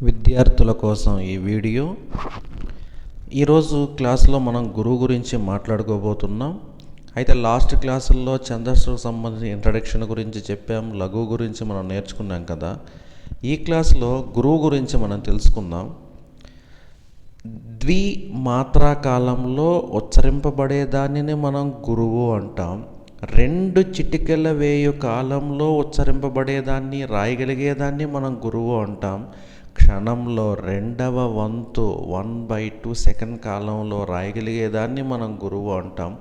విద్యార్థుల కోసం ఈ వీడియో. ఈరోజు క్లాస్లో మనం గురువు గురించి మాట్లాడుకోబోతున్నాం. అయితే లాస్ట్ క్లాసుల్లో ఛందస్సుకు సంబంధించిన ఇంట్రడక్షన్ గురించి చెప్పాం, లఘువు గురించి మనం నేర్చుకున్నాం కదా. ఈ క్లాస్లో గురువు గురించి మనం తెలుసుకుందాం. ద్విమాత్రా కాలంలో ఉచ్చరింపబడేదానిని మనం గురువు అంటాం. 2 చిటికెల వేయు కాలంలో ఉచ్చరింపబడేదాన్ని, రాయగలిగేదాన్ని మనం గురువు అంటాం. క్షణంలో 2వ వంతు 1/2 సెకండ్ కాలంలో రాయగలిగేదాన్ని మనం గురువు అంటాం.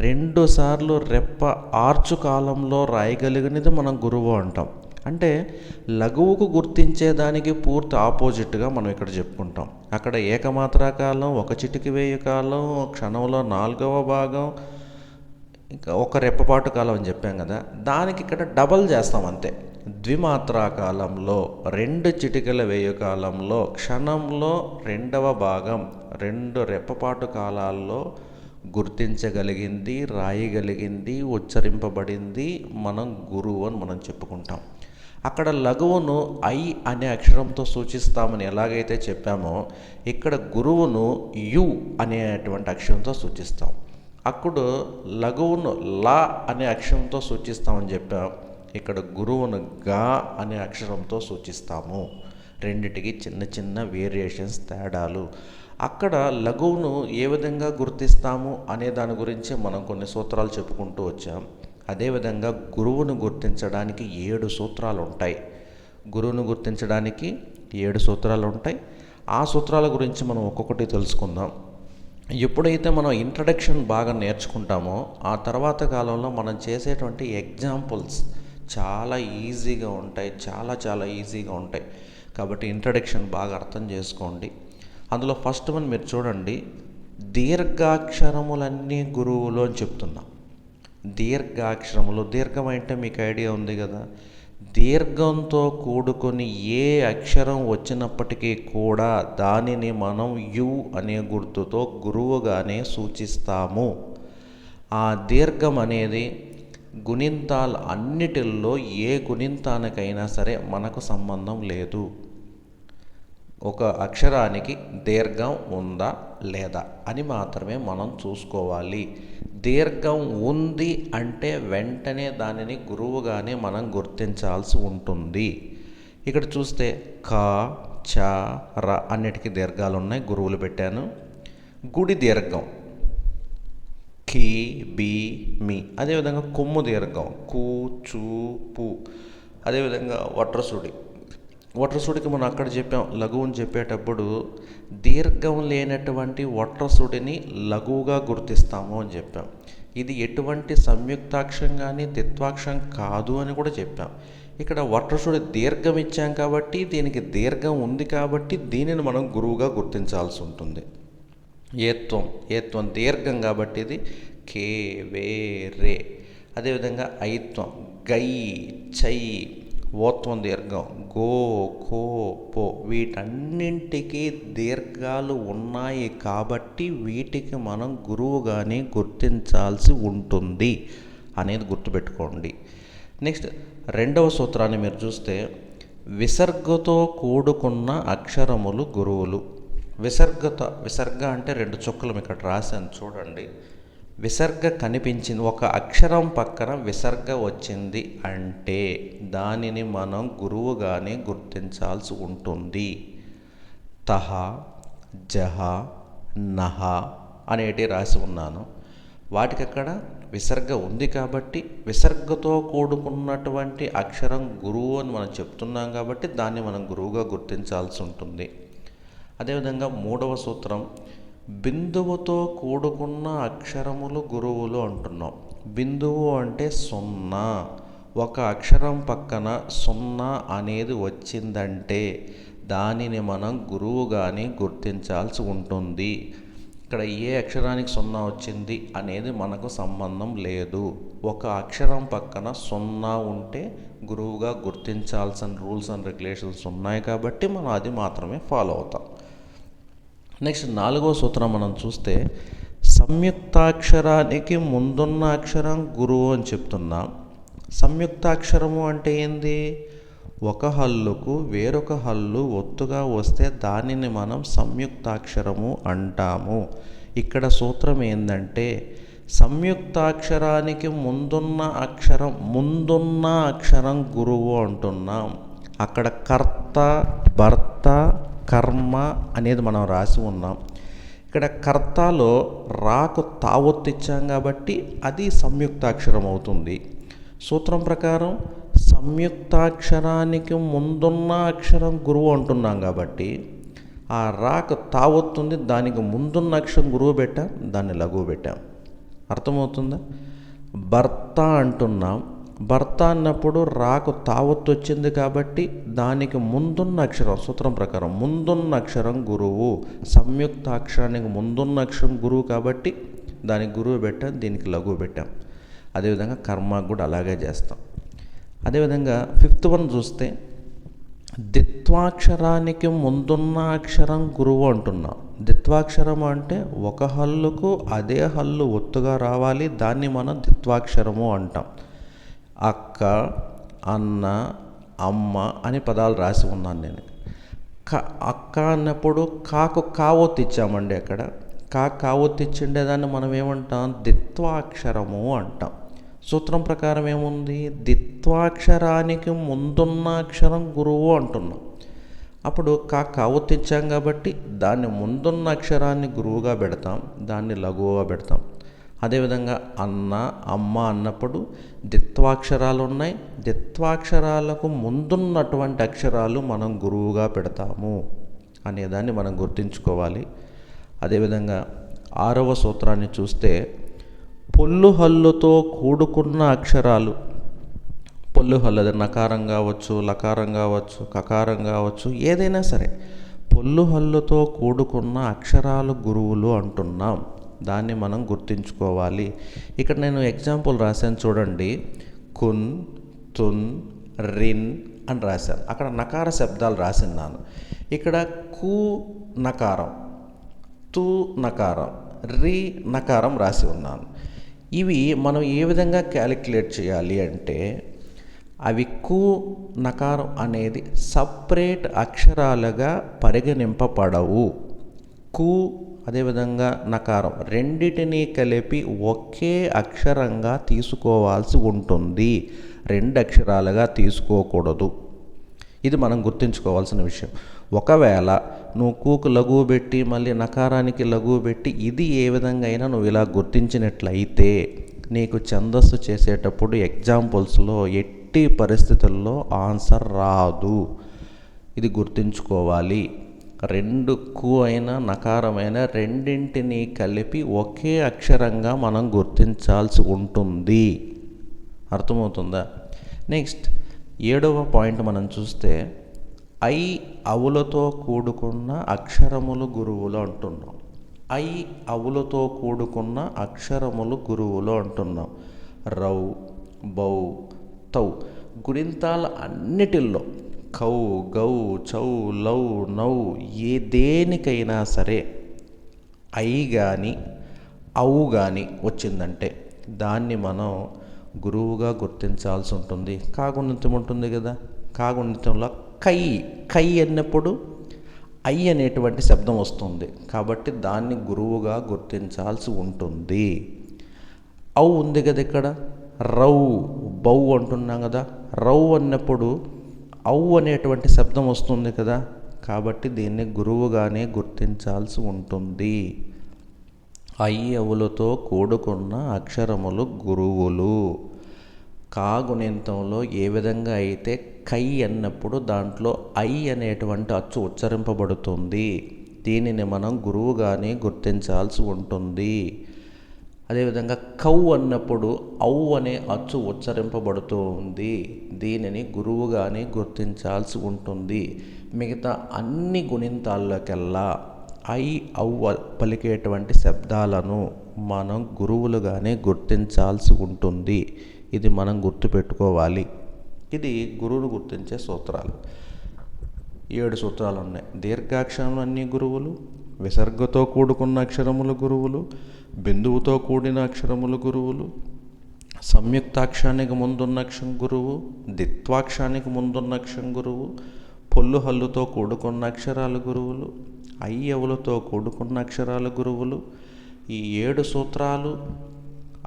2 సార్లు రెప్ప ఆర్చు కాలంలో రాయగలిగినది మనం గురువు అంటాం. అంటే లఘువుకు గుర్తించేదానికి పూర్తి ఆపోజిట్గా మనం ఇక్కడ చెప్పుకుంటాం. అక్కడ ఏకమాత్రా కాలం, 1 చిటికి వేయు కాలం, క్షణంలో 4వ భాగం, ఇంకా 1 రెప్పపాటు కాలం అని చెప్పాం కదా. దానికి ఇక్కడ డబల్ చేస్తాం అంతే. ద్విమాత్రా కాలంలో 2 చిటికెల వేయు కాలంలో క్షణంలో 2వ భాగం 2 రెప్పపాటు కాలాల్లో గుర్తించగలిగింది, రాయగలిగింది, ఉచ్చరింపబడింది మనం గురువు అని మనం చెప్పుకుంటాం. అక్కడ లఘువును ఐ అనే అక్షరంతో సూచిస్తామని ఎలాగైతే చెప్పామో, ఇక్కడ గురువును యు అనేటువంటి అక్షరంతో సూచిస్తాం. అప్పుడు లఘువును లా అనే అక్షరంతో సూచిస్తామని చెప్పాం. ఇక్కడ గురువును గా అనే అక్షరంతో సూచిస్తాము. రెండిటికి చిన్న చిన్న వేరియేషన్స్, తేడాలు. అక్కడ లఘువును ఏ విధంగా గుర్తిస్తాము అనే దాని గురించి మనం కొన్ని సూత్రాలు చెప్పుకుంటూ వచ్చాం. అదేవిధంగా గురువును గుర్తించడానికి 7 సూత్రాలు ఉంటాయి. గురువును గుర్తించడానికి 7 సూత్రాలు ఉంటాయి. ఆ సూత్రాల గురించి మనం ఒక్కొక్కటి తెలుసుకుందాం. ఎప్పుడైతే మనం ఇంట్రడక్షన్ బాగా నేర్చుకుంటామో, ఆ తర్వాత కాలంలో మనం చేసేటువంటి ఎగ్జాంపుల్స్ చాలా ఈజీగా ఉంటాయి, చాలా ఈజీగా ఉంటాయి. కాబట్టి ఇంట్రడక్షన్ బాగా అర్థం చేసుకోండి. అందులో ఫస్ట్ వన్ మీరు చూడండి, దీర్ఘాక్షరములన్నీ గురువులు అని చెప్తున్నాం. దీర్ఘాక్షరములు, దీర్ఘం అంటే మీకు ఐడియా ఉంది కదా. దీర్ఘంతో కూడుకొని ఏ అక్షరం వచ్చినప్పటికీ కూడా దానిని మనం యు అనే గుర్తుతో గురువుగానే సూచిస్తాము. ఆ దీర్ఘం అనేది గుణింతాలు అన్నిటిల్లో ఏ గుణింతానికైనా సరే మనకు సంబంధం లేదు. ఒక అక్షరానికి దీర్ఘం ఉందా లేదా అని మాత్రమే మనం చూసుకోవాలి. దీర్ఘం ఉంది అంటే వెంటనే దానిని గురువుగానే మనం గుర్తించాల్సి ఉంటుంది. ఇక్కడ చూస్తే క, చ, ర అన్నిటికీ దీర్ఘాలు ఉన్నాయి, గురువులు పెట్టాను. గుడి దీర్ఘం కి, బి, మీ. అదేవిధంగా కొమ్ము దీర్ఘం కు, చు, పు. అదేవిధంగా వట్రసుడికి మనం అక్కడ చెప్పాం, లఘువుని చెప్పేటప్పుడు దీర్ఘం లేనటువంటి వట్రసుడిని లఘువుగా గుర్తిస్తాము అని చెప్పాం. ఇది ఎటువంటి సంయుక్తాక్షరం కానీ తిత్వాక్షరం కాదు అని కూడా చెప్పాం. ఇక్కడ వట్రసుడి దీర్ఘం ఇచ్చాం కాబట్టి, దీనికి దీర్ఘం ఉంది కాబట్టి దీనిని మనం గురువుగా గుర్తించాల్సి ఉంటుంది. ఏత్వం దీర్ఘం కాబట్టి ఇది కే, వే, రే. అదేవిధంగా ఐత్వం గై, చై. ఓత్వం దీర్ఘం గో, కో, పో. వీటన్నింటికి దీర్ఘాలు ఉన్నాయి కాబట్టి వీటికి మనం గురువుగానే గుర్తించాల్సి ఉంటుంది అనేది గుర్తుపెట్టుకోండి. నెక్స్ట్ 2వ సూత్రాన్ని మీరు చూస్తే, విసర్గతో కూడుకున్న అక్షరములు గురువులు. విసర్గ అంటే 2 చుక్కలు ఇక్కడ రాశాను చూడండి. విసర్గ కనిపించింది, ఒక అక్షరం పక్కన విసర్గ వచ్చింది అంటే దానిని మనం గురువుగానే గుర్తించాల్సి ఉంటుంది. తహ, జహ, నహ అనేటి రాసి ఉన్నాను. వాటికి అక్కడ విసర్గ ఉంది కాబట్టి విసర్గతో కూడుకున్నటువంటి అక్షరం గురువు అని మనం చెప్తున్నాం కాబట్టి దాన్ని మనం గురువుగా గుర్తించాల్సి ఉంటుంది. అదేవిధంగా 3వ సూత్రం, బిందువుతో కూడుకున్న అక్షరములు గురువులు అంటున్నాం. బిందువు అంటే 0. ఒక అక్షరం పక్కన 0 అనేది వచ్చిందంటే దానిని మనం గురువుగానే గుర్తించాల్సి ఉంటుంది. ఇక్కడ ఏ అక్షరానికి 0 వచ్చింది అనేది మనకు సంబంధం లేదు. ఒక అక్షరం పక్కన 0 ఉంటే గురువుగా గుర్తించాల్సిన రూల్స్ అండ్ రెగ్యులేషన్స్ ఉన్నాయి కాబట్టి మనం అది మాత్రమే ఫాలో అవుతాం. నెక్స్ట్ 4వ సూత్రం మనం చూస్తే, సంయుక్తాక్షరానికి ముందున్న అక్షరం గురువు అని చెప్తున్నాం. సంయుక్తాక్షరము అంటే ఏంది? ఒక హల్లుకు వేరొక హల్లు ఒత్తుగా వస్తే దానిని మనం సంయుక్తాక్షరము అంటాము. ఇక్కడ సూత్రం ఏంటంటే సంయుక్తాక్షరానికి ముందున్న అక్షరం గురువు అంటున్నాం. అక్కడ కర్త, భర్త, కర్మ అనేది మనం రాసి ఉన్నాం. ఇక్కడ కర్తలో రాకు తావొత్తిచ్చాం కాబట్టి అది సంయుక్తాక్షరం అవుతుంది. సూత్రం ప్రకారం సంయుక్తాక్షరానికి ముందున్న అక్షరం గురువు అంటున్నాం కాబట్టి ఆ రాకు తావొత్తుంది, దానికి ముందున్న అక్షరం గురువు పెట్టాం, దాన్ని లఘువు పెట్టాం. అర్థమవుతుందా? భర్త అంటున్నాం. భర్త అన్నప్పుడు రాకు తావొత్తు వచ్చింది కాబట్టి దానికి ముందున్న అక్షరం, సూత్రం ప్రకారం ముందున్న అక్షరం గురువు. సంయుక్తాక్షరానికి ముందున్న అక్షరం గురువు కాబట్టి దానికి గురువు పెట్టాం, దీనికి లఘువు పెట్టాం. అదేవిధంగా కర్మకు కూడా అలాగే చేస్తాం. అదేవిధంగా 5th వన్ చూస్తే ద్విత్వాక్షరానికి ముందున్న అక్షరం గురువు అంటున్నాం. ద్విత్వాక్షరం అంటే ఒక హల్లుకు అదే హల్లు ఒత్తుగా రావాలి, దాన్ని మనం ద్విత్వాక్షరము అంటాం. అక్క, అన్న, అమ్మ అని పదాలు రాసి ఉన్నాను నేను. అక్క అన్నప్పుడు కాకు కావొత్తు ఇచ్చామండి. అక్కడ కావొత్తు ఇచ్చిండేదాన్ని మనం ఏమంటాం? ద్విత్వాక్షరము అంటాం. సూత్రం ప్రకారం ఏముంది? ద్విత్వాక్షరానికి ముందున్న అక్షరం గురువు అంటున్నాం. అప్పుడు కావొత్తు ఇచ్చాం కాబట్టి దాన్ని ముందున్న అక్షరాన్ని గురువుగా పెడతాం, దాన్ని లఘువుగా పెడతాం. అదేవిధంగా అన్న, అమ్మ అన్నప్పుడు ద్విత్వాక్షరాలు ఉన్నాయి. ద్విత్వాక్షరాలకు ముందున్నటువంటి అక్షరాలు మనం గురువుగా పెడతాము అనేదాన్ని మనం గుర్తుంచుకోవాలి. అదేవిధంగా 6వ సూత్రాన్ని చూస్తే పొల్లు హల్లుతో కూడుకున్న అక్షరాలు, పొల్లు హల్లు అది నకారం కావచ్చు, లకారం కావచ్చు, కకారం కావచ్చు, ఏదైనా సరే పొల్లు హల్లుతో కూడుకున్న అక్షరాలు గురువులు అంటున్నాం. దాన్ని మనం గుర్తుంచుకోవాలి. ఇక్కడ నేను ఎగ్జాంపుల్ రాశాను చూడండి. కున్, తున్, రిన్ అని రాశాను. అక్కడ నకార శబ్దాలు రాసిన్నాను. ఇక్కడ కు నకారం, తు నకారం, రి నకారం రాసి ఉన్నాను. ఇవి మనం ఏ విధంగా క్యాలిక్యులేట్ చేయాలి అంటే అవి కు నకారం అనేది సపరేట్ అక్షరాలుగా పరిగణింపబడవు. కు అదేవిధంగా నకారం రెండిటినీ కలిపి ఒకే అక్షరంగా తీసుకోవాల్సి ఉంటుంది. 2 అక్షరాలుగా తీసుకోకూడదు. ఇది మనం గుర్తుంచుకోవాల్సిన విషయం. ఒకవేళ నువ్వు కూకు లఘువు పెట్టి మళ్ళీ నకారానికి లఘువు పెట్టి ఇది ఏ విధంగా అయినా నువ్వు ఇలా గుర్తించినట్లయితే నీకు ఛందస్సు చేసేటప్పుడు ఎగ్జాంపుల్స్లో ఎట్టి పరిస్థితుల్లో ఆన్సర్ రాదు. ఇది గుర్తుంచుకోవాలి. 2 కు అయినా నకారమైన రెండింటినీ కలిపి ఒకే అక్షరంగా మనం గుర్తించాల్సి ఉంటుంది. అర్థమవుతుందా? నెక్స్ట్ 7వ పాయింట్ మనం చూస్తే ఐ అవులతో కూడుకున్న అక్షరములు గురువులు అంటున్నాం. ఐ అవులతో కూడుకున్న అక్షరములు గురువులు అంటున్నాం. రౌ, బౌ, తౌ గుణింతాల అన్నిటిల్లో కౌ, గౌ, చౌ, లౌ, నౌ దేనికైనా సరే ఐ కానీ అవు కానీ వచ్చిందంటే దాన్ని మనం గురువుగా గుర్తించాల్సి ఉంటుంది. కాగుణితం ఉంటుంది కదా, కాగుణితంలో కై అన్నప్పుడు ఐ అనేటువంటి శబ్దం వస్తుంది కాబట్టి దాన్ని గురువుగా గుర్తించాల్సి ఉంటుంది. అవు ఉంది కదా, ఇక్కడ రౌ, బౌ అంటున్నాం కదా. రౌ అన్నప్పుడు అవు అనేటువంటి శబ్దం వస్తుంది కదా, కాబట్టి దీన్ని గురువుగానే గుర్తించాల్సి ఉంటుంది. ఐ అవులతో కూడుకున్న అక్షరములు గురువులు. కాగుణింతంలో ఏ విధంగా అయితే కై అన్నప్పుడు దాంట్లో ఐ అనేటువంటి అచ్చు ఉచ్చరింపబడుతుంది, దీనిని మనం గురువుగానే గుర్తించాల్సి ఉంటుంది. అదేవిధంగా కౌ అన్నప్పుడు ఔ అనే అచ్చు ఉచ్చరింపబడుతుంది, దీనిని గురువుగానే గుర్తించాల్సి ఉంటుంది. మిగతా అన్ని గుణింతాల్లోకెల్లా ఐ ఔ పలికేటువంటి శబ్దాలను మనం గురువులుగానే గుర్తించాల్సి ఉంటుంది. ఇది మనం గుర్తుపెట్టుకోవాలి. ఇది గురువును గుర్తించే సూత్రాలు. 7 సూత్రాలు ఉన్నాయి. దీర్ఘాక్షరములు అన్ని గురువులు, విసర్గతో కూడుకున్న అక్షరములు గురువులు, బిందువుతో కూడిన అక్షరములు గురువులు, సంయుక్తాక్షరానికి ముందున్న అక్షరం గురువు, ద్విత్వాక్షరానికి ముందున్న అక్షరం గురువు, పొల్లు హల్లుతో కూడుకున్న అక్షరాలు గురువులు, అయ్యవులతో కూడుకున్న అక్షరాలు గురువులు. ఈ 7 సూత్రాలు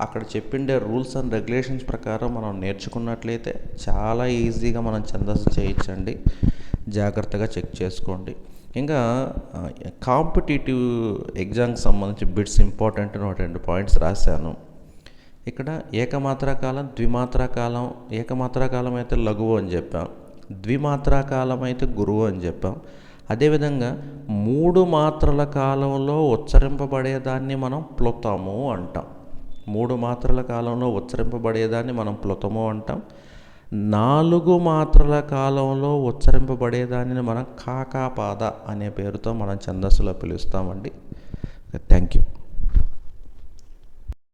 అక్కడ చెప్పిండే రూల్స్ అండ్ రెగ్యులేషన్స్ ప్రకారం మనం నేర్చుకున్నట్లయితే చాలా ఈజీగా మనం ఛందస్సు చేయొచ్చండి. జాగ్రత్తగా చెక్ చేసుకోండి. ఇంకా కాంపిటేటివ్ ఎగ్జామ్కి సంబంధించి బిట్స్ ఇంపార్టెంట్ 2 పాయింట్స్ రాశాను. ఇక్కడ ఏకమాత్రాకాలం, ద్విమాత్రాకాలం. ఏకమాత్రాకాలం అయితే లఘువు అని చెప్పాం, ద్విమాత్రాకాలం అయితే గురువు అని చెప్పాం. అదేవిధంగా 3 మాత్రల కాలంలో ఉచ్చరింపబడేదాన్ని మనం ప్లుతము అంటాం. 3 మాత్రల కాలంలో ఉచ్చరింపబడేదాన్ని మనం ప్లుతము అంటాం. 4 మాత్రల కాలంలో ఉచ్చరింపబడేదాన్ని మనం కాకాపాద అనే పేరుతో మనం ఛందస్సులో పిలుస్తామండి. Thank you.